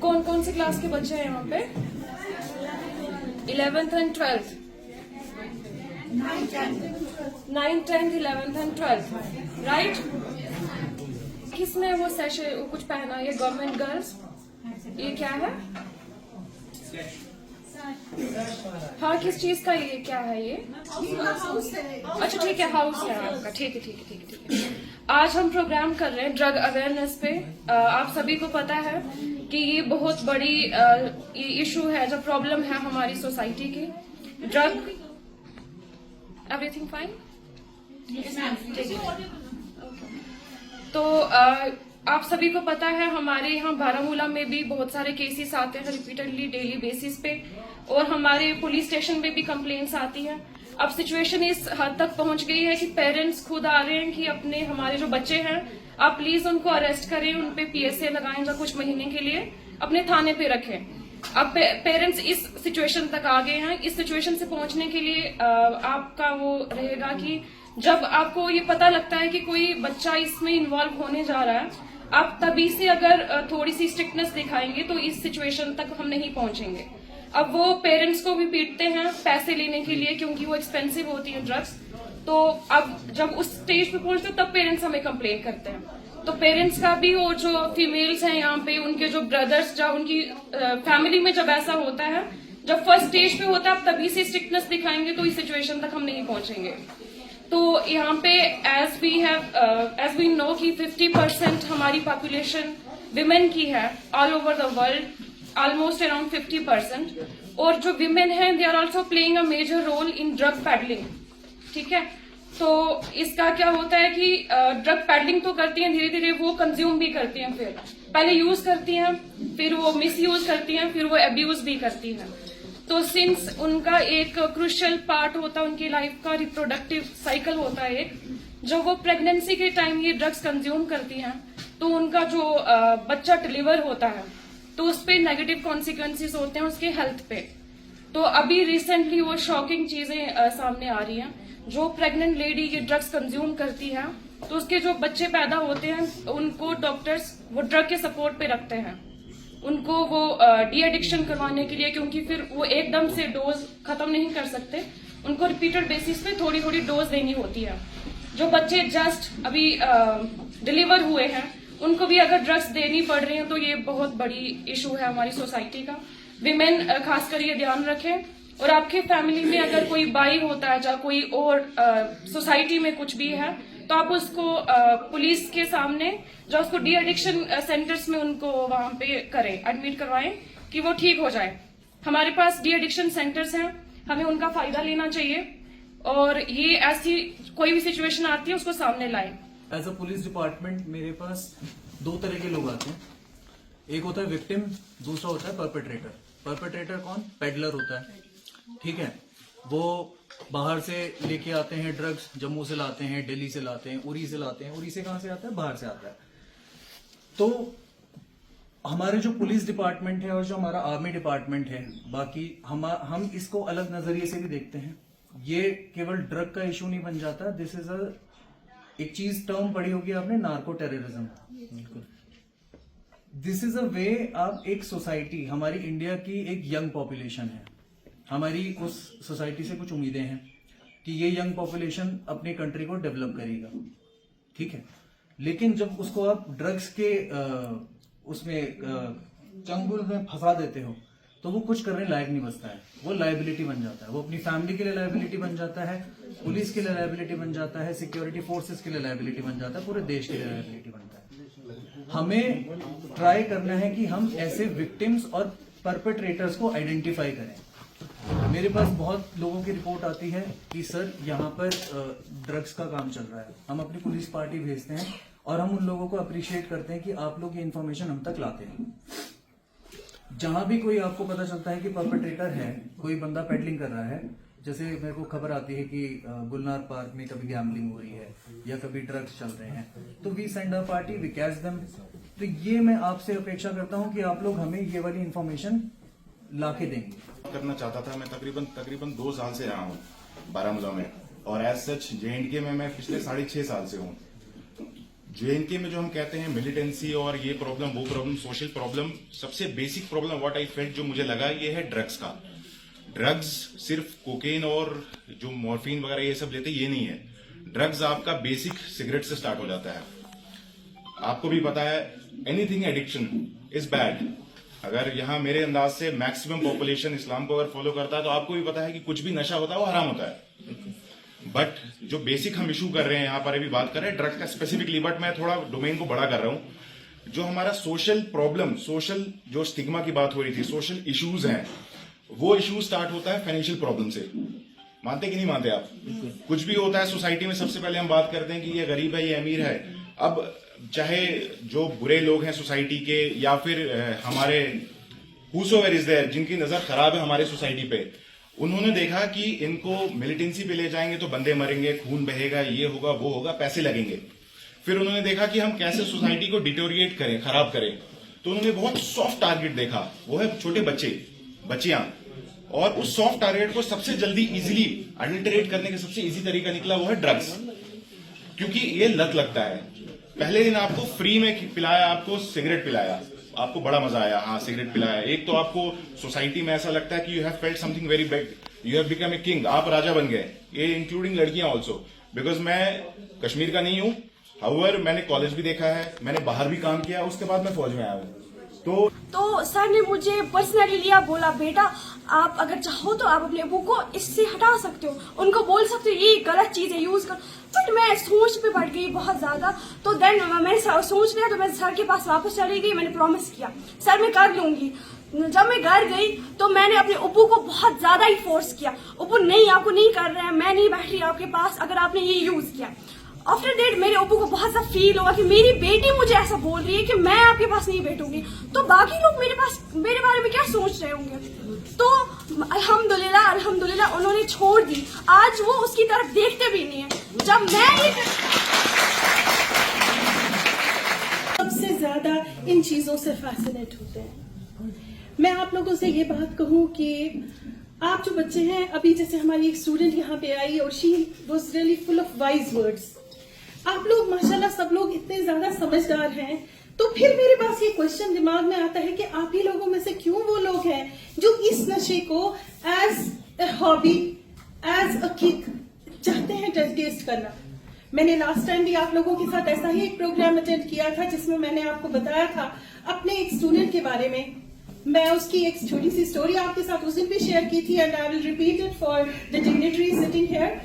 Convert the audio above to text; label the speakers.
Speaker 1: कौन कौन सी क्लास के बच्चे हैं यहाँ पे? 11th and 12th, 9th 10th 11th and 12th, right? किसने वो सेशन कुछ पहना? ये गवर्नमेंट गर्ल्स, ये क्या है? हाँ, किस चीज का ये क्या है ये? अच्छा ठीक है, हाउस है आपका, ठीक है ठीक है ठीक है ठीक है। आज हम प्रोग्राम कर रहे हैं ड्रग अवेयरनेस पे। आप सभी को पता है कि ये बहुत बड़ी इशू है, जो प्रॉब्लम है हमारी सोसाइटी की। Drug, everything fine? तो आप सभी को पता है हमारे यहाँ बारामूला में भी बहुत सारे केसेस आते हैं रिपीटेडली डेली बेसिस पे, और हमारे पुलिस स्टेशन में भी कंप्लेंट्स आती हैं। अब सिचुएशन इस हद तक पहुंच गई है कि पेरेंट्स खुद आ रहे हैं कि अपने हमारे जो बच्चे हैं आप प्लीज उनको अरेस्ट करें, उन पे PSA लगाएं या कुछ महीने के लिए अपने थाने पे रखें। अब पेरेंट्स इस सिचुएशन तक आ गए हैं। इस सिचुएशन से पहुंचने के लिए आपका वो रहेगा कि जब आपको ये पता लगता है कि कोई बच्चा इसमें इन्वॉल्व होने जा रहा है, आप तभी से अगर थोड़ी सी स्ट्रिक्टनेस दिखाएंगे तो इस सिचुएशन तक हम नहीं पहुंचेंगे। अब वो पेरेंट्स को भी पीटते हैं पैसे लेने के लिए, क्योंकि वो एक्सपेंसिव होती है ड्रग्स। तो अब जब उस स्टेज पे पहुंचते तब पेरेंट्स हमें कंप्लेन करते हैं। तो पेरेंट्स का भी, और जो फीमेल्स हैं यहाँ पे, उनके जो ब्रदर्स, जब उनकी फैमिली में जब ऐसा होता है, जब फर्स्ट स्टेज पे होता है, आप तभी से स्ट्रिक्टनेस दिखाएंगे तो इस सिचुएशन तक हम नहीं पहुंचेंगे। तो यहाँ पे एज वी नो कि 50% हमारी पॉपुलेशन विमेन की है all over the world, almost around 50%, और जो विमेन हैं they are also playing a major role in drug peddling, ठीक है? तो इसका क्या होता है कि ड्रग पैडलिंग तो करती हैं, धीरे धीरे वो कंज्यूम भी करती हैं, फिर पहले यूज करती हैं, फिर वो मिस यूज करती हैं, फिर वो अब्यूज भी करती हैं। तो सिंस उनका एक क्रुशियल पार्ट होता है उनकी लाइफ का, रिप्रोडक्टिव साइकिल होता है एक, जब वो प्रेगनेंसी के टाइम ये ड्रग्स कंज्यूम करती हैं तो उनका जो बच्चा डिलीवर होता है तो उस पे नेगेटिव कॉन्सिक्वेंसेस होते हैं उसके हेल्थ पे। तो अभी रिसेंटली वो शॉकिंग चीजें सामने आ रही हैं। जो प्रेग्नेंट लेडी ये ड्रग्स कंज्यूम करती है तो उसके जो बच्चे पैदा होते हैं उनको डॉक्टर्स वो ड्रग के सपोर्ट पे रखते हैं, उनको वो डी एडिक्शन करवाने के लिए, क्योंकि फिर वो एकदम से डोज खत्म नहीं कर सकते, उनको रिपीटेड बेसिस पे थोड़ी थोड़ी डोज देनी होती है। जो बच्चे जस्ट अभी डिलीवर हुए हैं उनको भी अगर ड्रग्स देनी पड़ रही है तो ये बहुत बड़ी इशू है हमारी सोसाइटी का। विमेन खासकर ये ध्यान रखें, और आपके फैमिली में अगर कोई बाई होता है या कोई और सोसाइटी में कुछ भी है तो आप उसको पुलिस के सामने, जो उसको डी एडिक्शन सेंटर्स में उनको वहां पे करें, एडमिट करवाएं कि वो ठीक हो जाए। हमारे पास डी एडिक्शन सेंटर्स हैं, हमें उनका फायदा लेना चाहिए, और ये ऐसी कोई भी सिचुएशन आती है उसको सामने लाएं।
Speaker 2: एज अ पुलिस डिपार्टमेंट मेरे पास दो तरह के लोग आते हैं, एक होता है विक्टिम, दूसरा होता है परपेट्रेटर। परपेट्रेटर कौन? पेडलर होता है, ठीक है? वो बाहर से लेके आते हैं ड्रग्स, जम्मू से लाते हैं, दिल्ली से लाते हैं, उरी से लाते हैं। उरी से कहां से आता है? बाहर से आता है। तो हमारे जो पुलिस डिपार्टमेंट है और जो हमारा आर्मी डिपार्टमेंट है, बाकी हम इसको अलग नजरिए से भी देखते हैं। ये केवल ड्रग का इशू नहीं बन जाता, दिस इज एक चीज टर्म पढ़ी होगी आपने, narco terrorism. This is a way, आप एक सोसाइटी, हमारी इंडिया की एक यंग पॉपुलेशन है, हमारी उस सोसाइटी से कुछ उम्मीदें हैं कि ये यंग पॉपुलेशन अपनी कंट्री को डेवलप करेगा, ठीक है? लेकिन जब उसको आप ड्रग्स के उसमें चंगुल में फंसा देते हो तो वो कुछ करने लायक नहीं बचता है, वो लायबिलिटी बन जाता है। वो अपनी फैमिली के लिए लायबिलिटी बन जाता है, पुलिस के लिए लायबिलिटी बन जाता है, सिक्योरिटी फोर्सेस के लिए लायबिलिटी बन जाता है, पूरे देश के लिए लायबिलिटी बनता है। हमें ट्राई करना है कि हम ऐसे विक्टिम्स और परपेट्रेटर्स को आइडेंटिफाई करें। मेरे पास बहुत लोगों की रिपोर्ट आती है कि सर यहाँ पर ड्रग्स का काम चल रहा है, हम अपनी पुलिस पार्टी भेजते हैं और हम उन लोगों को अप्रिशिएट करते हैं कि आप लोग ये इन्फॉर्मेशन हम तक लाते हैं। जहां भी कोई आपको पता चलता है कि परपेट्रेटर है, कोई बंदा पेडलिंग कर रहा है, जैसे मेरे को खबर आती है कि गुलनार पार्क में कभी गैम्बलिंग हो रही है या कभी ड्रग्स चल रहे हैं, तो we send a party, we catch them. तो ये मैं आपसे अपेक्षा करता हूं कि आप लोग हमें ये वाली इन्फॉर्मेशन लाके देंगे।
Speaker 3: करना चाहता था, मैं तकरीबन 2 साल से रहा हूँ बारामूला में, और एज सच JNK में मैं पिछले 6.5 साल से हूँ। जेएनके में जो हम कहते हैं मिलिटेंसी और ये प्रॉब्लम वो प्रॉब्लम सोशल प्रॉब्लम, सबसे basic problem what I felt जो मुझे लगा ये है ड्रग्स का। ड्रग्स सिर्फ कोकेन और जो मॉर्फिन वगैरह ये सब लेते ये नहीं है। ड्रग्स आपका बेसिक सिगरेट से स्टार्ट हो जाता है। आपको भी पता है एनीथिंग एडिक्शन इज बैड। अगर यहाँ मेरे अंदाज से मैक्सिमम पॉपुलेशन इस्लाम को अगर फॉलो करता है तो आपको भी पता है कि कुछ भी नशा होता है वो हराम होता है। बट जो बेसिक हम इशू कर रहे हैं यहाँ पर अभी बात कर रहे हैं ड्रग्स का स्पेसिफिकली, बट मैं थोड़ा डोमेन को बड़ा कर रहा हूं। जो हमारा सोशल प्रॉब्लम, सोशल जो स्टिग्मा की बात हो रही थी, सोशल इश्यूज हैं, वो इशू स्टार्ट होता है फाइनेंशियल प्रॉब्लम से। मानते कि नहीं मानते आप? कुछ भी होता है सोसाइटी में सबसे पहले हम बात करते हैं कि ये गरीब है, ये अमीर है। अब चाहे जो बुरे लोग हैं सोसाइटी के या फिर हमारे हूसोवेयर इज देयर जिनकी नजर खराब है हमारे सोसाइटी पे, उन्होंने देखा कि इनको मिलिटेंसी पे ले जाएंगे तो बंदे मरेंगे, खून बहेगा, ये होगा वो होगा, पैसे लगेंगे। फिर उन्होंने देखा कि हम कैसे सोसाइटी को डिटोरिएट करें, खराब करें। तो उन्होंने बहुत सॉफ्ट टारगेट देखा, वो है छोटे बच्चे, बच्चियां। और उस सॉफ्ट टारगेट को सबसे जल्दी इजीली अडल्टरेट करने का सबसे इजी तरीका निकला वो है ड्रग्स, क्योंकि ये लत लगता है। पहले दिन आपको फ्री में पिलाया, आपको सिगरेट पिलाया, आपको बड़ा मजा आया, हाँ सिगरेट पिलाया। एक तो आपको सोसाइटी में ऐसा लगता है कि you have felt something very big, you have become a king, आप राजा बन गए। ये इंक्लूडिंग लड़कियां ऑल्सो, बिकॉज मैं कश्मीर का नहीं हूं, हाउएवर मैंने कॉलेज भी देखा है, मैंने बाहर भी काम किया, उसके बाद मैं फौज में आया हूं।
Speaker 4: तो सर ने मुझे पर्सनली लिया, बोला बेटा आप अगर चाहो तो आप अपने अबू को इससे हटा सकते हो, उनको बोल सकते हो ये गलत चीज है, यूज कर। बट मैं सोच पे पड़ गई बहुत ज्यादा। तो देन मैंने सोच लिया, तो मैं सर के पास वापस चली गई। मैंने प्रॉमिस किया सर मैं कर लूंगी। जब मैं घर गई तो मैंने अपने अबू को बहुत ज्यादा ही फोर्स किया, अबू नहीं आपको नहीं कर रहे हैं, मैं नहीं बैठ रही आपके पास अगर आपने ये यूज किया। आफ्टर डेट मेरे अबू को बहुत सा फील हुआ कि मेरी बेटी मुझे ऐसा बोल रही है कि मैं आपके पास नहीं बैठूंगी, तो बाकी लोग मेरे बारे में क्या सोच रहे होंगे। तो अल्हम्दुलिल्लाह उन्होंने छोड़ दी। आज वो उसकी तरफ देखते भी नहीं है। जब मैं ये
Speaker 5: सबसे ज्यादा इन चीजों से फैसिनेट होते हैं। मैं आप लोगों से ये बात कहूं कि आप जो बच्चे हैं, अभी जैसे हमारी एक स्टूडेंट यहाँ पे आई और she was really full of wise words. आप लोग माशाल्लाह सब लोग इतने ज्यादा समझदार हैं, तो फिर मेरे पास ये क्वेश्चन दिमाग में आता है कि आप ही लोगों में से क्यों वो लोग हैं जो इस नशे को as a hobby, as a kick चाहते हैं टेस्ट करना। मैंने लास्ट टाइम भी आप लोगों के साथ ऐसा ही एक प्रोग्राम अटेंड किया था जिसमें मैंने आपको बताया था अपने एक स्टूडेंट के बारे में। मैं उसकी एक छोटी सी स्टोरी आपके साथ उस दिन भी शेयर की थी, and I will repeat it for the dignitary sitting here.